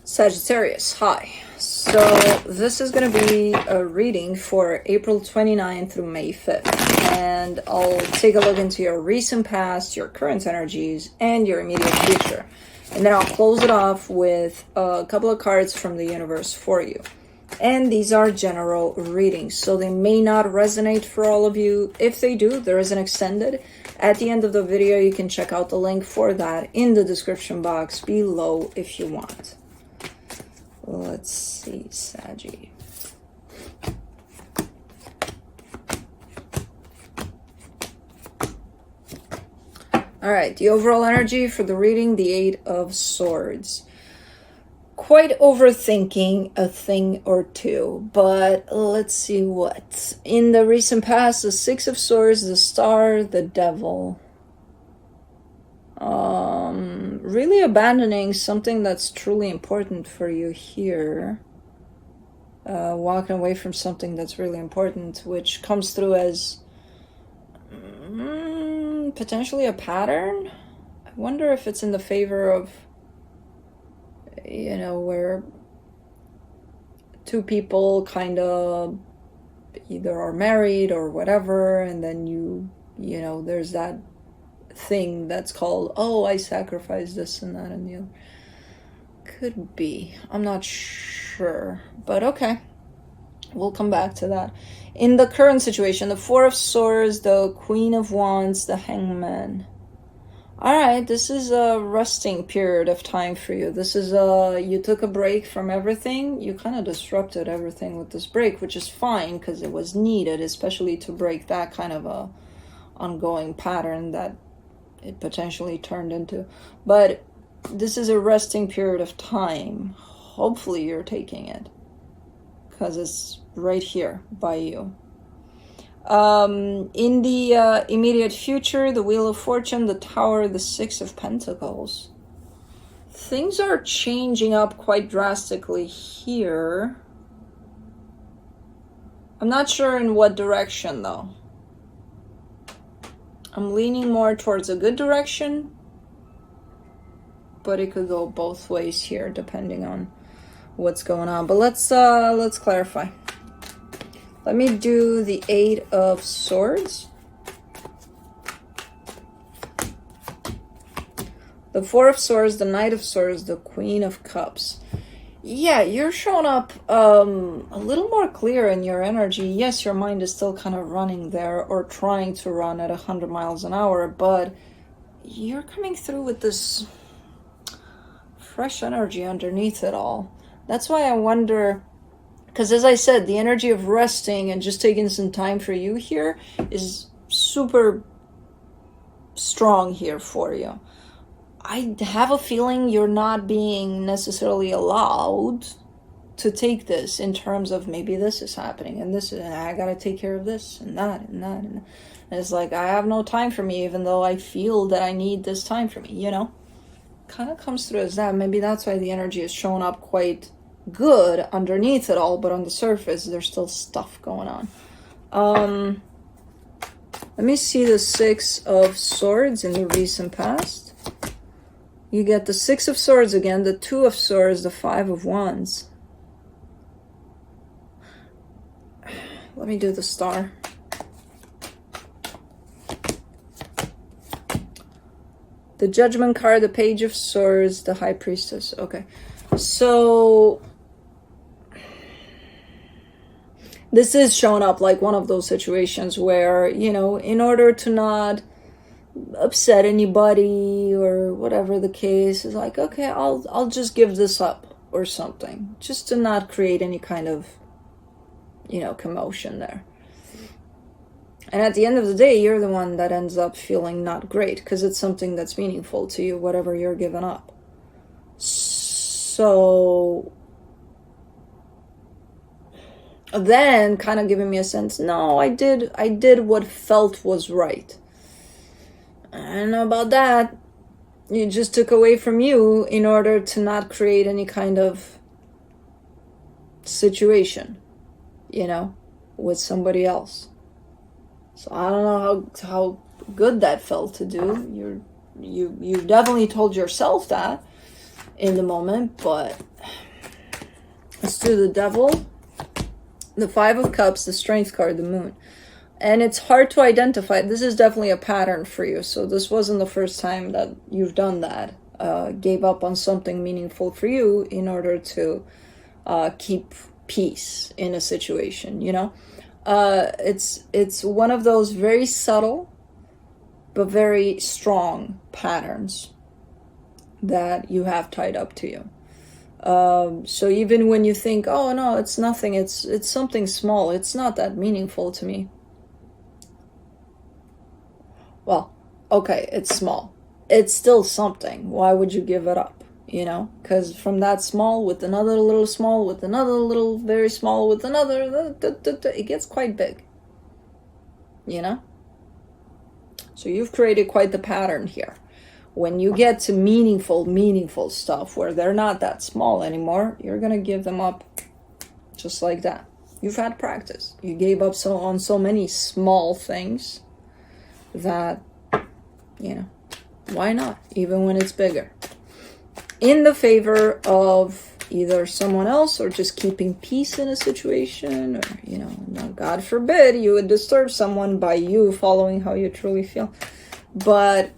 Sagittarius, hi. So this is going to be a reading for April 29th through May 5th. And I'll take a look into your recent past, your current energies, and your immediate future. And then I'll close it off with a couple of cards from the universe for you. And these are general readings, so they may not resonate for all of you. If they do, there is an extended. At the end of the video, you can check out the link for that in the description box below if you want. Let's see, Saggy. All right, the overall energy for the reading, the Eight of Swords. Quite overthinking a thing or two, but let's see what. In the recent past, the Six of Swords, the Star, the Devil. Really abandoning something that's truly important for you here. Walking away from something that's really important, which comes through as potentially a pattern. I wonder if it's in the favor of, you know, where two people kind of either are married or whatever, and then you know, there's that thing that's called, oh, I sacrificed this and that and the other. Could be. I'm not sure. But okay. We'll come back to that. In the current situation, the Four of Swords, the Queen of Wands, the Hangman. Alright, this is a resting period of time for you. This is you took a break from everything. You kind of disrupted everything with this break, which is fine because it was needed, especially to break that kind of a ongoing pattern that it potentially turned into. But this is a resting period of time. Hopefully you're taking it, because it's right here by you. In the immediate future, the Wheel of Fortune, the Tower, the Six of Pentacles. Things are changing up quite drastically here. I'm not sure in what direction though. I'm leaning more towards a good direction, but it could go both ways here depending on what's going on. But let's clarify. Let me do the Eight of Swords, the Four of Swords, the Knight of Swords, the Queen of Cups. Yeah, you're showing up a little more clear in your energy. Yes, your mind is still kind of running there, or trying to run at 100 miles an hour, but you're coming through with this fresh energy underneath it all. That's why I wonder, because as I said, the energy of resting and just taking some time for you here is super strong here for you. I have a feeling you're not being necessarily allowed to take this in terms of maybe this is happening and this is, and I gotta take care of this and that and that. And it's like, I have no time for me, even though I feel that I need this time for me, you know? Kind of comes through as that. Maybe that's why the energy is showing up quite good underneath it all, but on the surface, there's still stuff going on. Let me see the Six of Swords in the recent past. You get the Six of Swords again, the Two of Swords, the Five of Wands. Let me do the Star. The Judgment card, the Page of Swords, the High Priestess. Okay. So this is showing up like one of those situations where, you know, in order to not upset anybody or whatever the case, is like, okay, I'll just give this up or something, just to not create any kind of, you know, commotion there. And at the end of the day, you're the one that ends up feeling not great because it's something that's meaningful to you, whatever you're giving up. So then kind of giving me a sense, no, I did what felt was right. I don't know about that. You just took away from you in order to not create any kind of situation, you know, with somebody else. So I don't know how good that felt to do. You definitely told yourself that. in the moment. But let's do the Devil, the Five of Cups, the Strength card, the Moon. And it's hard to identify. This is definitely a pattern for you. So this wasn't the first time that you've done that. Gave up on something meaningful for you in order to keep peace in a situation, you know? It's one of those very subtle but very strong patterns that you have tied up to you. So even when you think, oh no, it's nothing, it's something small, it's not that meaningful to me. Well, okay, it's small. It's still something. Why would you give it up? You know, because from that small with another little small with another little very small with another, it gets quite big. You know? So you've created quite the pattern here. When you get to meaningful stuff where they're not that small anymore, you're going to give them up just like that. You've had practice. You gave up on so many small things that, you know, why not? Even when it's bigger. In the favor of either someone else or just keeping peace in a situation, or, you know, God forbid you would disturb someone by you following how you truly feel. But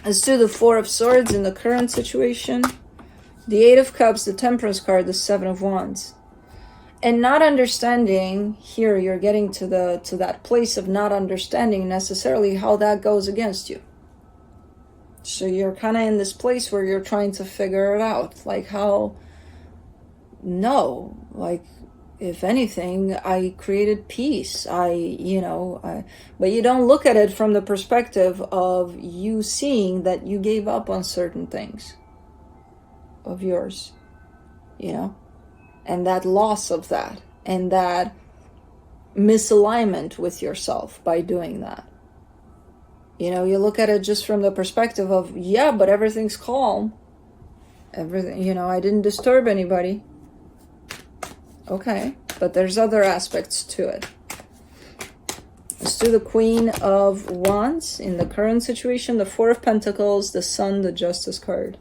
let's do the Four of Swords in the current situation, the Eight of Cups, the Temperance card, the Seven of Wands. And not understanding, here you're getting to that place of not understanding necessarily how that goes against you. So you're kind of in this place where you're trying to figure it out. Like how, no, like if anything, I created peace. But you don't look at it from the perspective of you seeing that you gave up on certain things of yours, you know, and that loss of that and that misalignment with yourself by doing that. You know, you look at it just from the perspective of, yeah, but everything's calm. Everything, you know, I didn't disturb anybody. Okay, but there's other aspects to it. Let's do the Queen of Wands in the current situation, the Four of Pentacles, the Sun, the Justice card.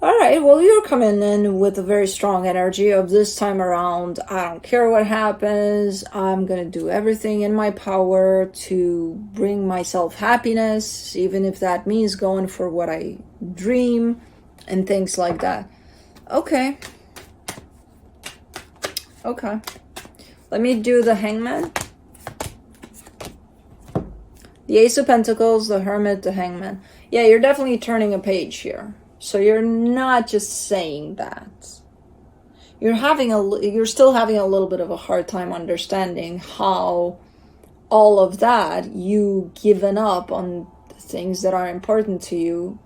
All right, well, you're coming in with a very strong energy of this time around. I don't care what happens. I'm going to do everything in my power to bring myself happiness, even if that means going for what I dream and things like that. Okay. Okay. Let me do the Hangman. The Ace of Pentacles, the Hermit, the Hangman. Yeah, you're definitely turning a page here. So you're not just saying that. You're still having a little bit of a hard time understanding how all of that, you given up on the things that are important to you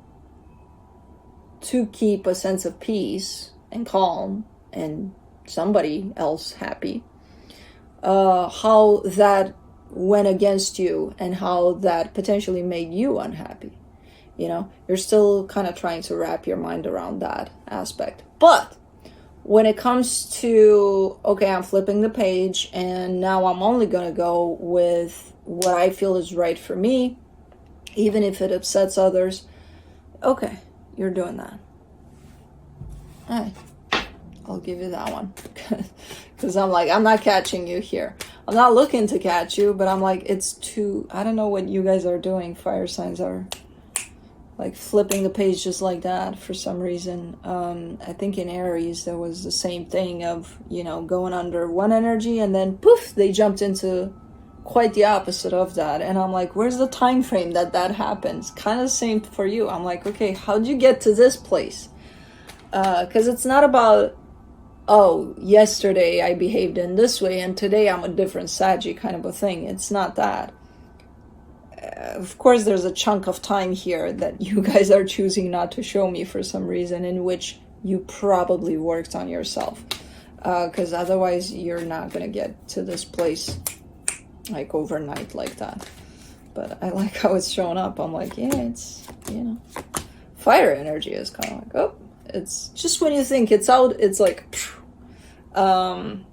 to keep a sense of peace and calm and somebody else happy. How that went against you and how that potentially made you unhappy. You know, you're still kind of trying to wrap your mind around that aspect. But when it comes to, okay, I'm flipping the page and now I'm only going to go with what I feel is right for me, even if it upsets others. Okay, you're doing that. All right, I'll give you that one. Because I'm like, I'm not catching you here. I'm not looking to catch you, but I'm like, it's too, I don't know what you guys are doing. Fire signs are like flipping the page just like that for some reason. I think in Aries there was the same thing of, you know, going under one energy and then poof, they jumped into quite the opposite of that. And I'm like, where's the time frame that happens? Kind of the same for you. I'm like, okay, how'd you get to this place? Because it's not about, oh, yesterday I behaved in this way and today I'm a different Saggy kind of a thing. It's not that. Of course, there's a chunk of time here that you guys are choosing not to show me for some reason, in which you probably worked on yourself. Because otherwise, you're not going to get to this place like overnight like that. But I like how it's showing up. I'm like, yeah, it's, you know, fire energy is kind of like, oh, it's just when you think it's out, it's like, in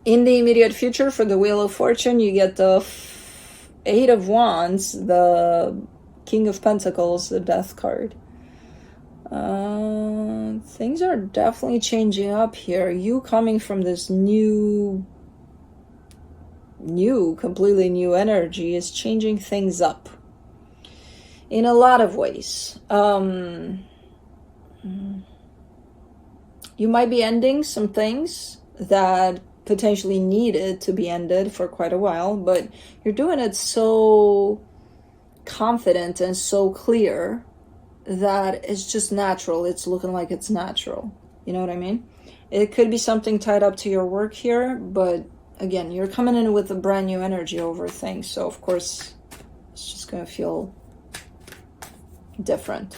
the immediate future for the Wheel of Fortune, you get the Eight of Wands, the King of Pentacles, the Death card. Things are definitely changing up here. You coming from this completely new energy is changing things up in a lot of ways. You might be ending some things that potentially needed to be ended for quite a while, but you're doing it so confident and so clear that it's just natural. It's looking like it's natural. You know what I mean? It could be something tied up to your work here, but again, you're coming in with a brand new energy over things. So of course, it's just going to feel different.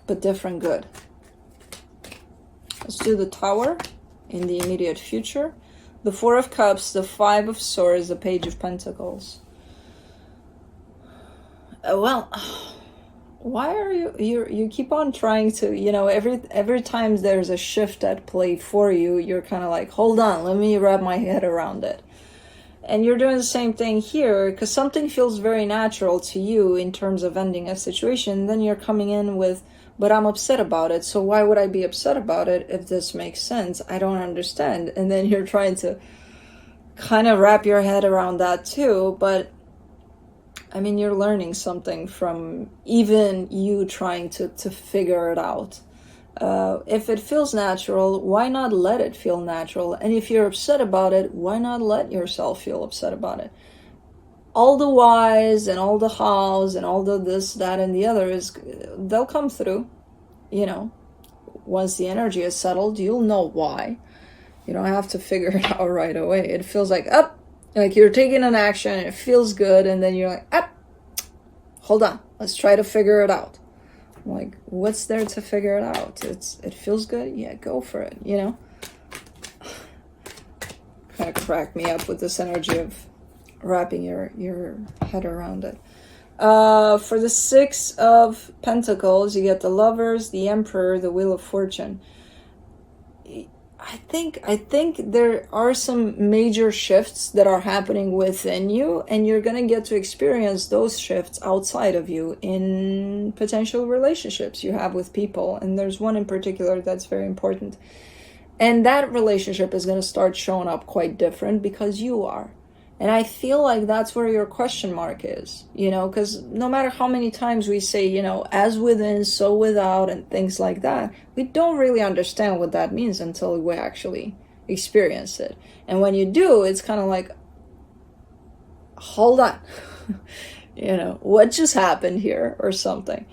But different good. Let's do the Tower in the immediate future. The Four of Cups, the Five of Swords, the Page of Pentacles. Well, why are you keep on trying to, every time there's a shift at play for you, you're kind of like, hold on, let me wrap my head around it. And you're doing the same thing here because something feels very natural to you in terms of ending a situation. Then you're coming in with, but I'm upset about it. So why would I be upset about it if this makes sense? I don't understand. And then you're trying to kind of wrap your head around that too. But I mean, you're learning something from even you trying to figure it out. If it feels natural, why not let it feel natural? And if you're upset about it, why not let yourself feel upset about it? All the whys and all the hows and all the this, that, and the other they'll come through, Once the energy is settled, you'll know why. You don't have to figure it out right away. It feels like, like you're taking an action, and it feels good, and then you're like, hold on, let's try to figure it out. I'm like, what's there to figure it out? It feels good? Yeah, go for it, Kind of cracked me up with this energy of wrapping your head around it. For the Six of Pentacles, you get the Lovers, the Emperor, the Wheel of Fortune. I think there are some major shifts that are happening within you, and you're going to get to experience those shifts outside of you in potential relationships you have with people. And there's one in particular that's very important. And that relationship is going to start showing up quite different because you are. And I feel like that's where your question mark is, because no matter how many times we say, as within, so without, and things like that, we don't really understand what that means until we actually experience it. And when you do, it's kind of like, hold on, what just happened here or something.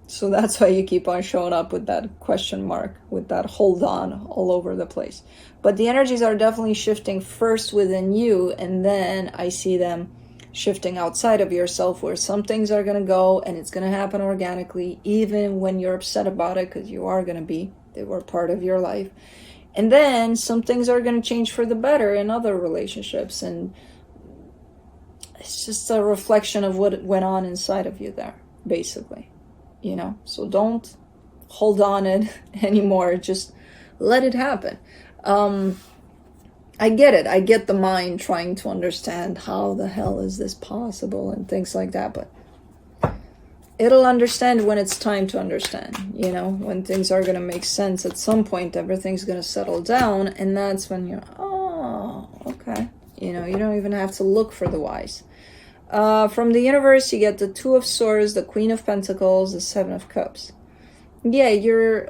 So that's why you keep on showing up with that question mark, with that hold on all over the place. But the energies are definitely shifting first within you, and then I see them shifting outside of yourself, where some things are going to go and it's going to happen organically, even when you're upset about it, because you are going to be. They were part of your life. And then some things are going to change for the better in other relationships, and it's just a reflection of what went on inside of you there, basically. So don't hold on it anymore. Just let it happen. I get it. I get the mind trying to understand how the hell is this possible and things like that, but it'll understand when it's time to understand, when things are going to make sense. At some point, everything's going to settle down, and that's when you're, okay. You don't even have to look for the whys. From the universe, you get the Two of Swords, the Queen of Pentacles, the Seven of Cups. Yeah,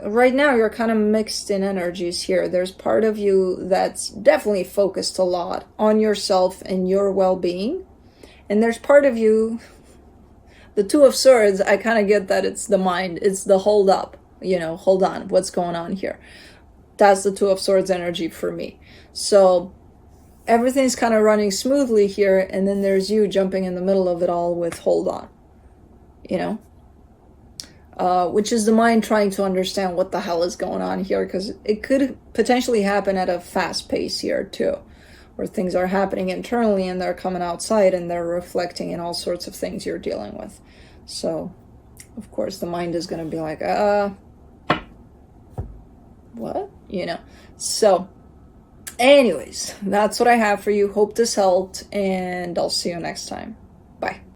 right now you're kind of mixed in energies here. There's part of you that's definitely focused a lot on yourself and your well-being. And there's part of you, the Two of Swords, I kind of get that it's the mind. It's the hold up, hold on, what's going on here? That's the Two of Swords energy for me. So everything's kind of running smoothly here, and then there's you jumping in the middle of it all with hold on, which is the mind trying to understand what the hell is going on here, because it could potentially happen at a fast pace here too, where things are happening internally and they're coming outside and they're reflecting in all sorts of things you're dealing with. So, of course, the mind is going to be like, what? So, anyways, that's what I have for you. Hope this helped, and I'll see you next time. Bye.